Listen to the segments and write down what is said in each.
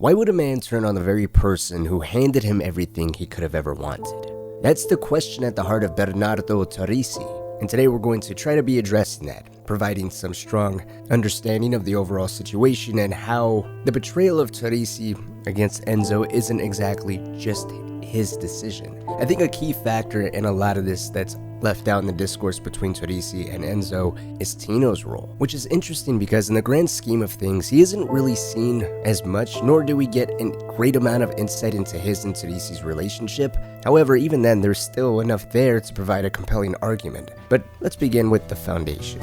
Why would a man turn on the very person who handed him everything he could have ever wanted? That's the question at the heart of Bernardo Teresi, and today we're going to try to be addressing that, providing some strong understanding of the overall situation and how the betrayal of Teresi against Enzo isn't exactly just his decision. I think a key factor in a lot of this that's left out in the discourse between Teresi and Enzo is Tino's role, which is interesting because in the grand scheme of things, he isn't really seen as much, nor do we get a great amount of insight into his and Teresi's relationship. However, even then, there's still enough there to provide a compelling argument. But let's begin with the foundation.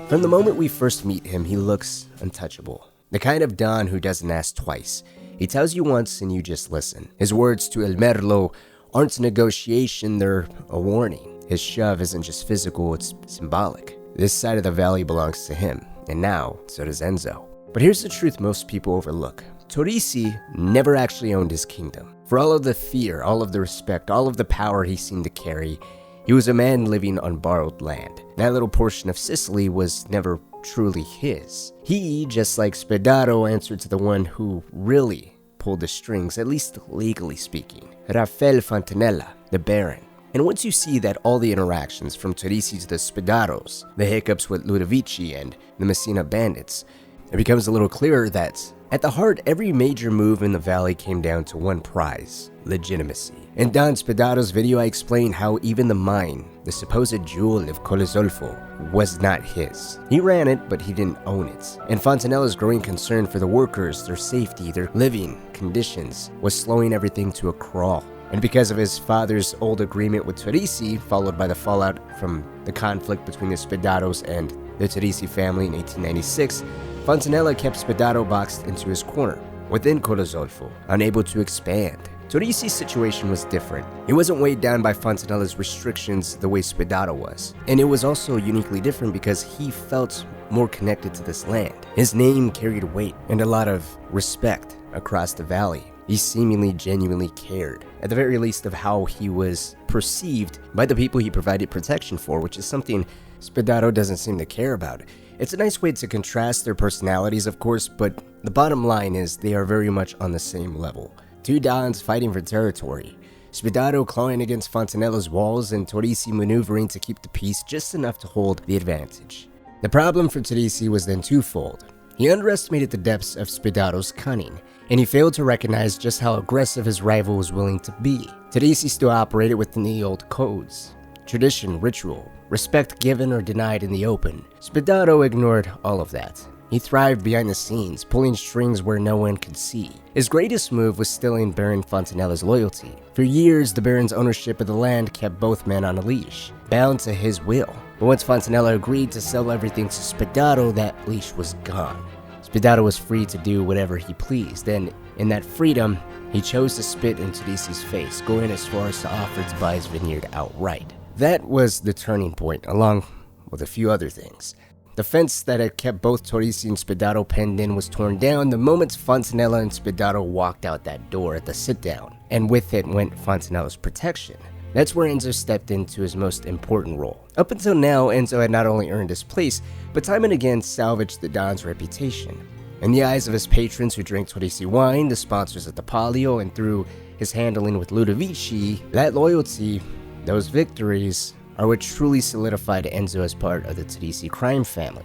From the moment we first meet him, he looks untouchable. The kind of Don who doesn't ask twice. He tells you once and you just listen. His words to El Merlo aren't a negotiation, they're a warning. His shove isn't just physical, it's symbolic. This side of the valley belongs to him, and now, so does Enzo. But here's the truth most people overlook. Teresi never actually owned his kingdom. For all of the fear, all of the respect, all of the power he seemed to carry, he was a man living on borrowed land. That little portion of Sicily was never truly his. He, just like Spadaro, answered to the one who really pulled the strings, at least legally speaking, Raffaele Fontanella, the Baron. And once you see that all the interactions from Teresi to the Spadaros, the hiccups with Ludovvichi and the Messina bandits, it becomes a little clearer that at the heart, every major move in the valley came down to one prize: legitimacy. In Don Spadaro's video, I explained how even the mine, the supposed jewel of Colozolfo, was not his. He ran it, but he didn't own it. And Fontanella's growing concern for the workers, their safety, their living conditions, was slowing everything to a crawl. And because of his father's old agreement with Teresi, followed by the fallout from the conflict between the Spadaros and the Teresi family in 1896, Fontanella kept Spadaro boxed into his corner, within Colozolfo, unable to expand. Teresi's situation was different. He wasn't weighed down by Fontanella's restrictions the way Spadaro was. And it was also uniquely different because he felt more connected to this land. His name carried weight and a lot of respect across the valley. He seemingly genuinely cared, at the very least, of how he was perceived by the people he provided protection for, which is something Spadaro doesn't seem to care about. It's a nice way to contrast their personalities, of course, but the bottom line is they are very much on the same level. Two Dons fighting for territory. Spadaro clawing against Fontanella's walls and Teresi maneuvering to keep the peace just enough to hold the advantage. The problem for Teresi was then twofold. He underestimated the depths of Spadaro's cunning, and he failed to recognize just how aggressive his rival was willing to be. Teresi still operated within the old codes. Tradition, ritual, respect given or denied in the open. Spadaro ignored all of that. He thrived behind the scenes, pulling strings where no one could see. His greatest move was stealing Baron Fontanella's loyalty. For years, the Baron's ownership of the land kept both men on a leash, bound to his will. But once Fontanella agreed to sell everything to Spadaro, that leash was gone. Spadaro was free to do whatever he pleased, and in that freedom, he chose to spit in Teresi's face, going as far as to offer to buy his vineyard outright. That was the turning point, along with a few other things. The fence that had kept both Teresi and Spadaro penned in was torn down the moment Fontanella and Spadaro walked out that door at the sit-down, and with it went Fontanella's protection. That's where Enzo stepped into his most important role. Up until now, Enzo had not only earned his place, but time and again salvaged the Don's reputation. In the eyes of his patrons who drank Teresi wine, the sponsors at the Palio, and through his handling with Ludovvichi, that loyalty, those victories, are what truly solidified Enzo as part of the Teresi crime family.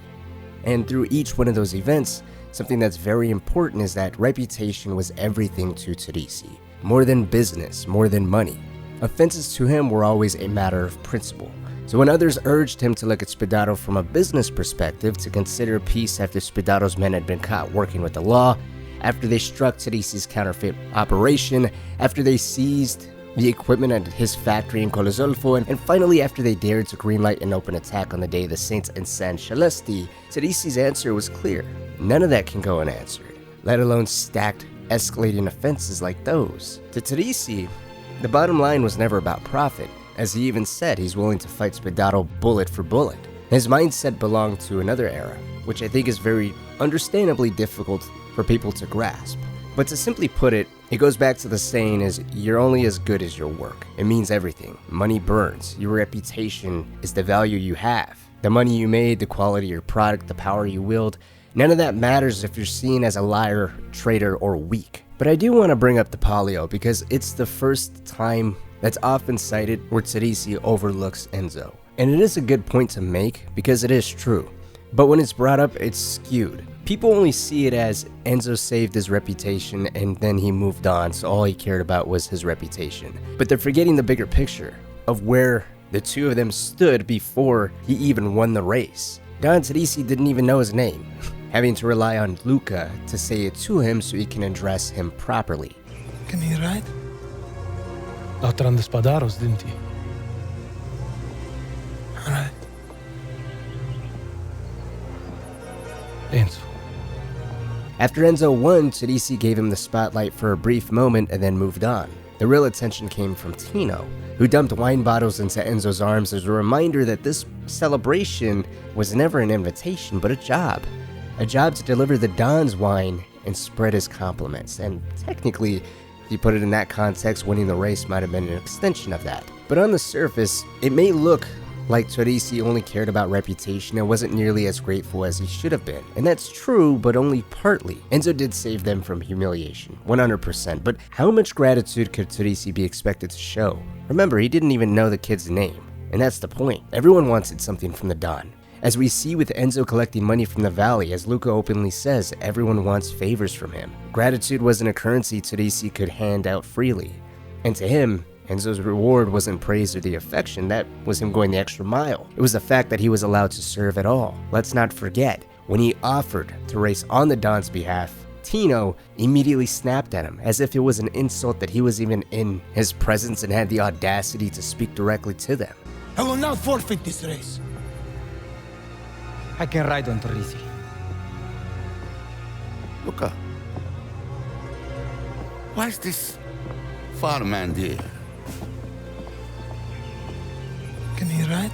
And through each one of those events, something that's very important is that reputation was everything to Teresi. More than business, more than money. Offenses to him were always a matter of principle. So when others urged him to look at Spadaro from a business perspective, to consider peace after Spadaro's men had been caught working with the law, after they struck Teresi's counterfeit operation, after they seized the equipment at his factory in Colozolfo, and finally after they dared to greenlight an open attack on the day of the Saints in San Celesti, Teresi's answer was clear. None of that can go unanswered, let alone stacked, escalating offenses like those. To Teresi, the bottom line was never about profit. As he even said, he's willing to fight Spadaro bullet for bullet. His mindset belonged to another era, which I think is very understandably difficult for people to grasp. But to simply put it, it goes back to the saying is you're only as good as your work. It means everything. Money burns. Your reputation is the value you have. The money you made, the quality of your product, the power you wield, none of that matters if you're seen as a liar, traitor, or weak. But I do want to bring up the Palio because it's the first time that's often cited where Teresi overlooks Enzo. And it is a good point to make because it is true. But when it's brought up, it's skewed. People only see it as Enzo saved his reputation and then he moved on, so all he cared about was his reputation. But they're forgetting the bigger picture of where the two of them stood before he even won the race. Don Torrisi didn't even know his name, having to rely on Luca to say it to him so he can address him properly. Can he ride? Outrun the Spadaros, didn't he? Alright. Enzo. After Enzo won, Teresi gave him the spotlight for a brief moment and then moved on. The real attention came from Tino, who dumped wine bottles into Enzo's arms as a reminder that this celebration was never an invitation but a job. A job to deliver the Don's wine and spread his compliments. And technically, if you put it in that context, winning the race might have been an extension of that. But on the surface, it may look like Teresi only cared about reputation and wasn't nearly as grateful as he should have been. And that's true, but only partly. Enzo did save them from humiliation, 100%, but how much gratitude could Teresi be expected to show? Remember, he didn't even know the kid's name. And that's the point. Everyone wanted something from the Don. As we see with Enzo collecting money from the valley, as Luca openly says, everyone wants favors from him. Gratitude wasn't a currency Teresi could hand out freely. And to him, Enzo's reward wasn't praise or the affection, that was him going the extra mile. It was the fact that he was allowed to serve at all. Let's not forget, when he offered to race on the Don's behalf, Tino immediately snapped at him, as if it was an insult that he was even in his presence and had the audacity to speak directly to them. I will not forfeit this race. I can ride on Teresi. Luca, why is this farmhand here? Can he ride?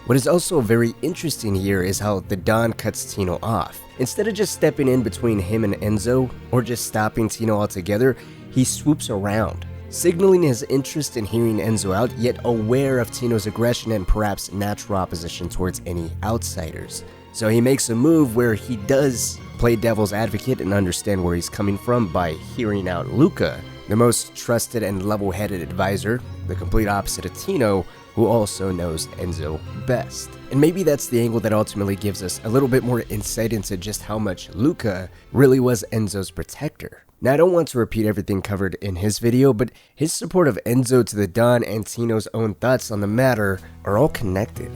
What is also very interesting here is how the Don cuts Tino off. Instead of just stepping in between him and Enzo, or just stopping Tino altogether, he swoops around, signaling his interest in hearing Enzo out, yet aware of Tino's aggression and perhaps natural opposition towards any outsiders. So he makes a move where he does play devil's advocate and understand where he's coming from by hearing out Luca, the most trusted and level-headed advisor, the complete opposite of Tino, who also knows Enzo best. And maybe that's the angle that ultimately gives us a little bit more insight into just how much Luca really was Enzo's protector. Now, I don't want to repeat everything covered in his video, but his support of Enzo to the Don and Tino's own thoughts on the matter are all connected.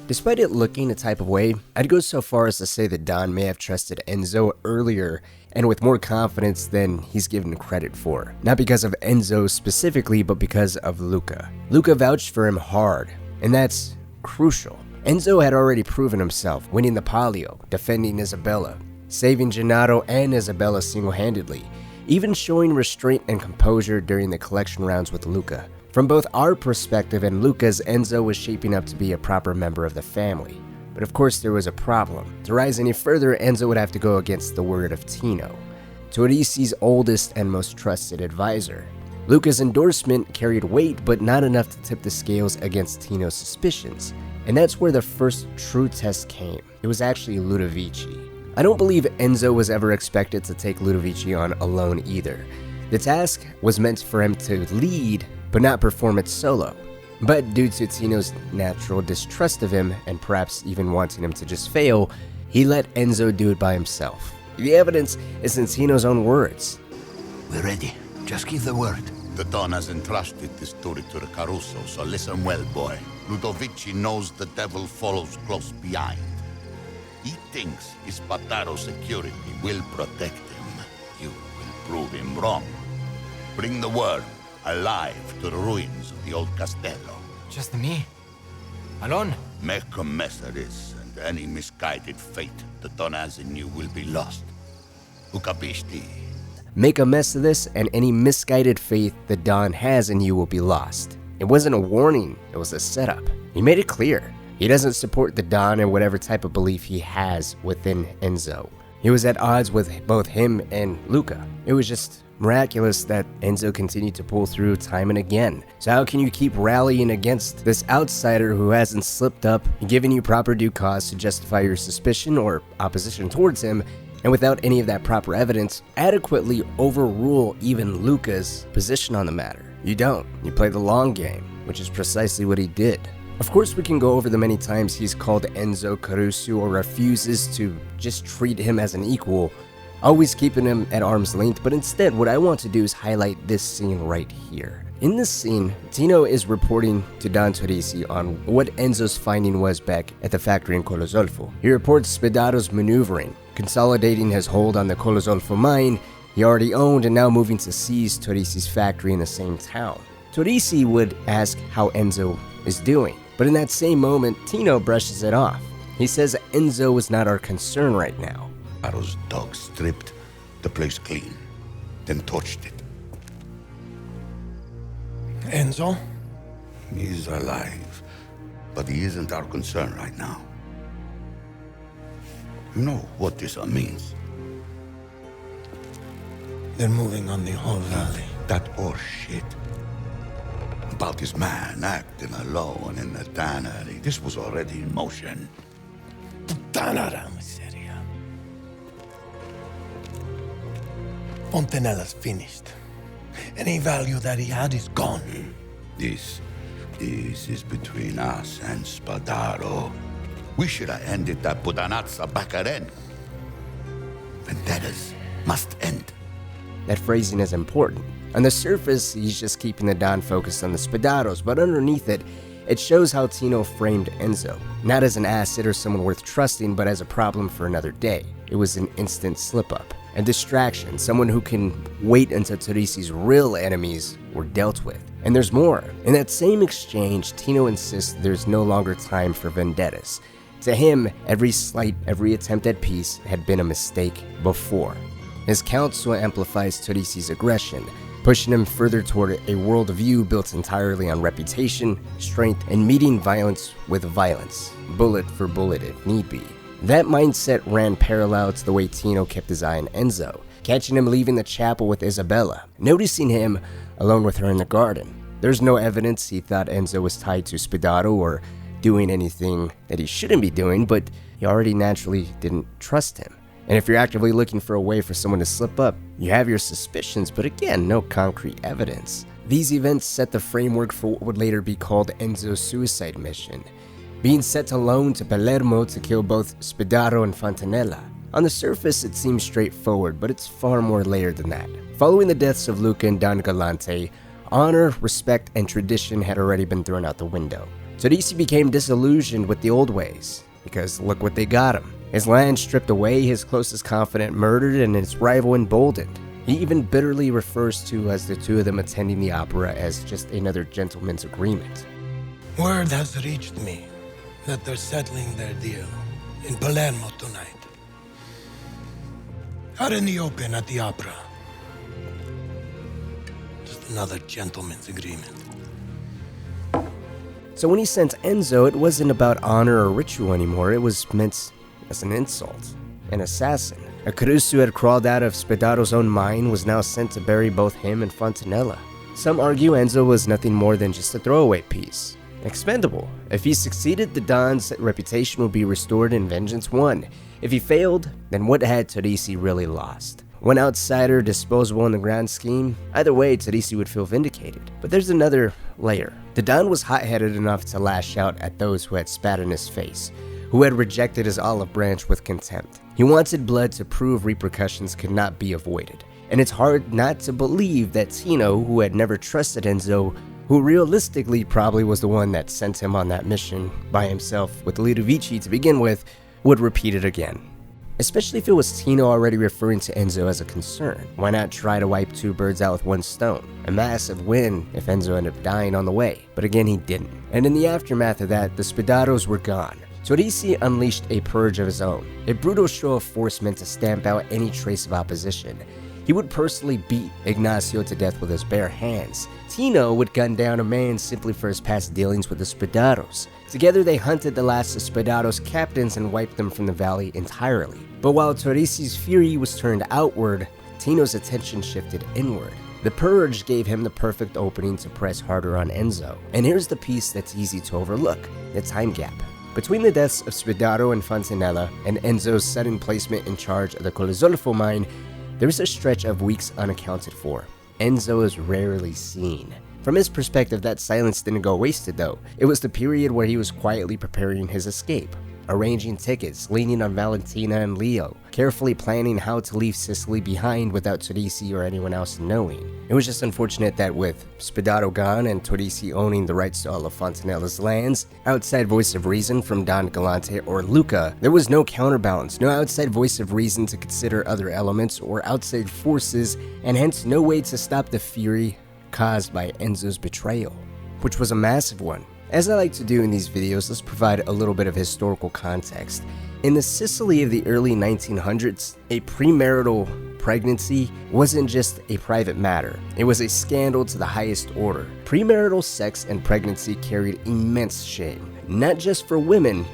Despite it looking a type of way, I'd go so far as to say that Don may have trusted Enzo earlier and with more confidence than he's given credit for. Not because of Enzo specifically, but because of Luca. Luca vouched for him hard, and that's crucial. Enzo had already proven himself, winning the Palio, defending Isabella, saving Gennaro and Isabella single-handedly, even showing restraint and composure during the collection rounds with Luca. From both our perspective and Luca's, Enzo was shaping up to be a proper member of the family. But of course there was a problem. To rise any further, Enzo would have to go against the word of Tino, Torrisi's oldest and most trusted advisor. Luca's endorsement carried weight, but not enough to tip the scales against Tino's suspicions. And that's where the first true test came. It was actually Ludovvichi. I don't believe Enzo was ever expected to take Ludovvichi on alone either. The task was meant for him to lead, but not perform it solo. But due to Tino's natural distrust of him, and perhaps even wanting him to just fail, he let Enzo do it by himself. The evidence is in Tino's own words. We're ready. Just give the word. The Don has entrusted this story to the Caruso, so listen well, boy. Ludovvichi knows the devil follows close behind. He thinks his Pataro security will protect him. You will prove him wrong. Bring the word alive to the ruins of the old castello. Just me? Alone? Make a mess of this, and any misguided fate the Don has in you will be lost. Ucapisti? Make a mess of this, and any misguided faith the Don has in you will be lost. It wasn't a warning, it was a setup. He made it clear. He doesn't support the Don and whatever type of belief he has within Enzo. He was at odds with both him and Luca. It was just miraculous that Enzo continued to pull through time and again. So how can you keep rallying against this outsider who hasn't slipped up and given you proper due cause to justify your suspicion or opposition towards him, and without any of that proper evidence, adequately overrule even Luca's position on the matter? You don't. You play the long game, which is precisely what he did. Of course, we can go over the many times he's called Enzo Caruso or refuses to just treat him as an equal, always keeping him at arm's length, but instead what I want to do is highlight this scene right here. In this scene, Tino is reporting to Don Torrisi on what Enzo's finding was back at the factory in Colozolfo. He reports Spadaro's maneuvering, consolidating his hold on the Colozolfo mine he already owned and now moving to seize Torrisi's factory in the same town. Torrisi would ask how Enzo is doing, but in that same moment, Tino brushes it off. He says Enzo is not our concern right now. Spadaro's dog stripped the place clean, then torched it. Enzo? He's alive, but he isn't our concern right now. You know what this means? They're moving on the whole valley. That horse shit about this man acting alone in the tannery. This was already in motion. Puttana miseria. Fontanella's finished. Any value that he had is gone. This is between us and Spadaro. We should have ended that pudanazza back then. Vendettas must end. That phrasing is important. On the surface, he's just keeping the Don focused on the Spadaros, but underneath it, it shows how Tino framed Enzo. Not as an asset or someone worth trusting, but as a problem for another day. It was an instant slip-up, a distraction, someone who can wait until Teresi's real enemies were dealt with. And there's more. In that same exchange, Tino insists there's no longer time for vendettas. To him, every slight, every attempt at peace had been a mistake before. His counsel amplifies Teresi's aggression, pushing him further toward a worldview built entirely on reputation, strength, and meeting violence with violence, bullet for bullet if need be. That mindset ran parallel to the way Tino kept his eye on Enzo, catching him leaving the chapel with Isabella, noticing him alone with her in the garden. There's no evidence he thought Enzo was tied to Spadaro or doing anything that he shouldn't be doing, but he already naturally didn't trust him. And if you're actively looking for a way for someone to slip up, you have your suspicions, but again, no concrete evidence. These events set the framework for what would later be called Enzo's suicide mission, being set alone to Palermo to kill both Spadaro and Fontanella. On the surface, it seems straightforward, but it's far more layered than that. Following the deaths of Luca and Don Galante, honor, respect, and tradition had already been thrown out the window. Teresi became disillusioned with the old ways, because look what they got him. His land stripped away, his closest confidant murdered, and his rival emboldened. He even bitterly refers to as the two of them attending the opera as just another gentleman's agreement. Word has reached me that they're settling their deal in Palermo tonight. Out in the open at the opera. Just another gentleman's agreement. So when he sent Enzo, it wasn't about honor or ritual anymore, it was meant as an insult. An assassin. A Caruso who had crawled out of Spadaro's own mine was now sent to bury both him and Fontanella. Some argue Enzo was nothing more than just a throwaway piece. Expendable. If he succeeded, the Don's reputation would be restored and vengeance won. If he failed, then what had Teresi really lost? One outsider, disposable in the grand scheme? Either way, Teresi would feel vindicated. But there's another layer. The Don was hot-headed enough to lash out at those who had spat in his face, who had rejected his olive branch with contempt. He wanted blood to prove repercussions could not be avoided. And it's hard not to believe that Tino, who had never trusted Enzo, who realistically probably was the one that sent him on that mission by himself with Ludovvichi to begin with, would repeat it again. Especially if it was Tino already referring to Enzo as a concern. Why not try to wipe two birds out with one stone? A massive win if Enzo ended up dying on the way. But again, he didn't. And in the aftermath of that, the Spadaros were gone. Teresi unleashed a purge of his own, a brutal show of force meant to stamp out any trace of opposition. He would personally beat Ignacio to death with his bare hands. Tino would gun down a man simply for his past dealings with the Spadaros. Together they hunted the last Spadaros captains and wiped them from the valley entirely. But while Torrisi's fury was turned outward, Tino's attention shifted inward. The purge gave him the perfect opening to press harder on Enzo. And here's the piece that's easy to overlook: the time gap. Between the deaths of Spadaro and Fontanella and Enzo's sudden placement in charge of the Colizolfo mine, there's a stretch of weeks unaccounted for. Enzo is rarely seen. From his perspective, that silence didn't go wasted though. It was the period where he was quietly preparing his escape, arranging tickets, leaning on Valentina and Leo, carefully planning how to leave Sicily behind without Teresi or anyone else knowing. It was just unfortunate that with Spadaro gone and Teresi owning the rights to all of Fontanella's lands, outside voice of reason from Don Galante or Luca, there was no counterbalance, no outside voice of reason to consider other elements or outside forces, and hence no way to stop the fury caused by Enzo's betrayal, which was a massive one. As I like to do in these videos, let's provide a little bit of historical context. In the Sicily of the early 1900s, a premarital pregnancy wasn't just a private matter. It was a scandal to the highest order. Premarital sex and pregnancy carried immense shame, not just for women,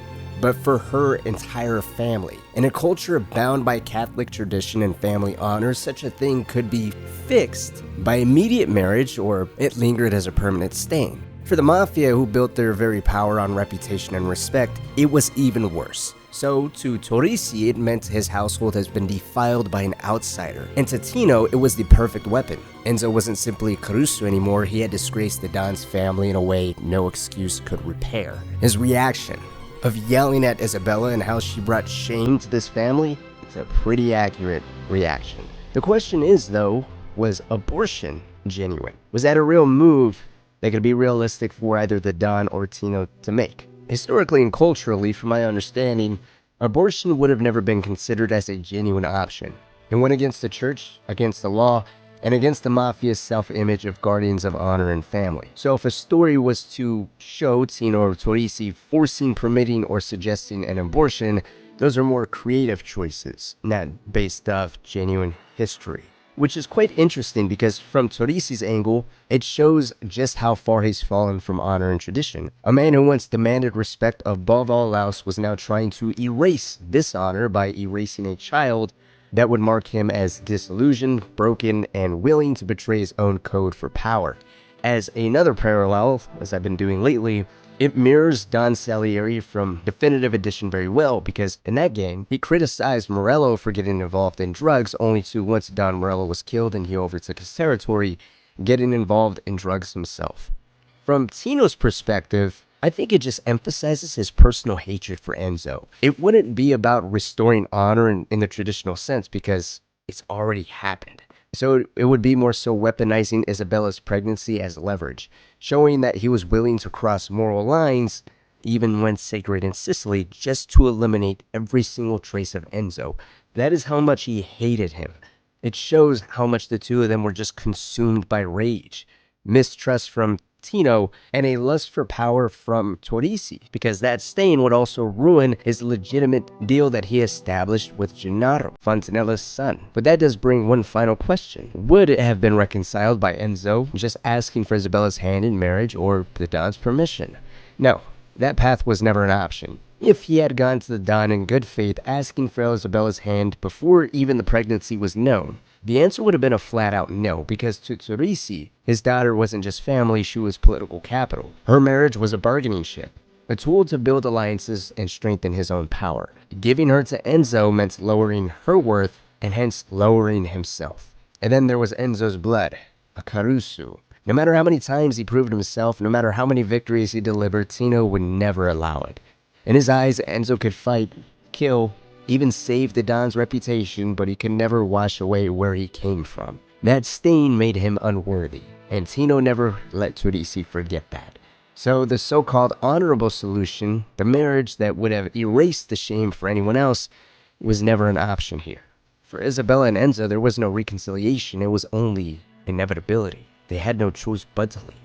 but for her entire family. In a culture bound by Catholic tradition and family honor, such a thing could be fixed by immediate marriage, or it lingered as a permanent stain. For the mafia, who built their very power on reputation and respect, it was even worse. So to Torrisi, it meant his household has been defiled by an outsider. And to Tino, it was the perfect weapon. Enzo wasn't simply Caruso anymore, he had disgraced the Don's family in a way no excuse could repair. His reaction of yelling at Isabella and how she brought shame to this family, it's a pretty accurate reaction. The question is though, was abortion genuine? Was that a real move that could be realistic for either the Don or Tino to make? Historically and culturally, from my understanding, abortion would have never been considered as a genuine option. It went against the church, against the law, and against the mafia's self-image of guardians of honor and family. So if a story was to show Tino or Torrisi forcing, permitting, or suggesting an abortion, those are more creative choices, not based off genuine history. Which is quite interesting because from Torrisi's angle, it shows just how far he's fallen from honor and tradition. A man who once demanded respect above all else was now trying to erase dishonor by erasing a child that would mark him as disillusioned, broken, and willing to betray his own code for power. As another parallel, as I've been doing lately, it mirrors Don Salieri from Definitive Edition very well, because in that game, he criticized Morello for getting involved in drugs, only to, once Don Morello was killed and he overtook his territory, getting involved in drugs himself. From Tino's perspective, I think it just emphasizes his personal hatred for Enzo. It wouldn't be about restoring honor in the traditional sense, because it's already happened. So it would be more so weaponizing Isabella's pregnancy as leverage, showing that he was willing to cross moral lines, even when sacred in Sicily, just to eliminate every single trace of Enzo. That is how much he hated him. It shows how much the two of them were just consumed by rage, mistrust from Tino, and a lust for power from Torrisi, because that stain would also ruin his legitimate deal that he established with Gennaro, Fontanella's son. But that does bring one final question. Would it have been reconciled by Enzo just asking for Isabella's hand in marriage or the Don's permission? No, that path was never an option. If he had gone to the Don in good faith asking for Isabella's hand before even the pregnancy was known, the answer would have been a flat-out no, because to Teresi, his daughter wasn't just family, she was political capital. Her marriage was a bargaining chip, a tool to build alliances and strengthen his own power. Giving her to Enzo meant lowering her worth and hence lowering himself. And then there was Enzo's blood, a Caruso. No matter how many times he proved himself, no matter how many victories he delivered, Tino would never allow it. In his eyes, Enzo could fight, kill, even save the Don's reputation, but he could never wash away where he came from. That stain made him unworthy, and Tino never let Teresi forget that. So the so-called honorable solution, the marriage that would have erased the shame for anyone else, was never an option here. For Isabella and Enzo, there was no reconciliation, it was only inevitability. They had no choice but to leave.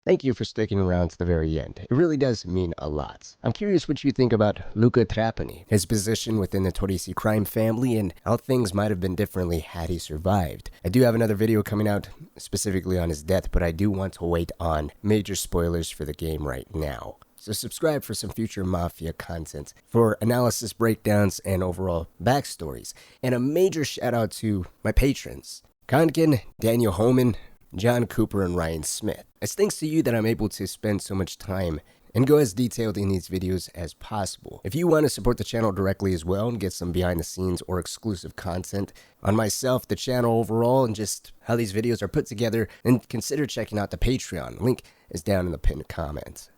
Thank you for sticking around to the very end. It really does mean a lot. I'm curious what you think about Luca Trapani, his position within the Torrisi crime family, and how things might have been differently had he survived. I do have another video coming out specifically on his death, but I do want to wait on major spoilers for the game right now. So subscribe for some future Mafia content, for analysis, breakdowns, and overall backstories. And a major shout out to my patrons, Konkin, Daniel Homan, John Cooper, and Ryan Smith. It's thanks to you that I'm able to spend so much time and go as detailed in these videos as possible. If you want to support the channel directly as well and get some behind the scenes or exclusive content on myself, the channel overall, and just how these videos are put together, then consider checking out the Patreon. Link is down in the pinned comment.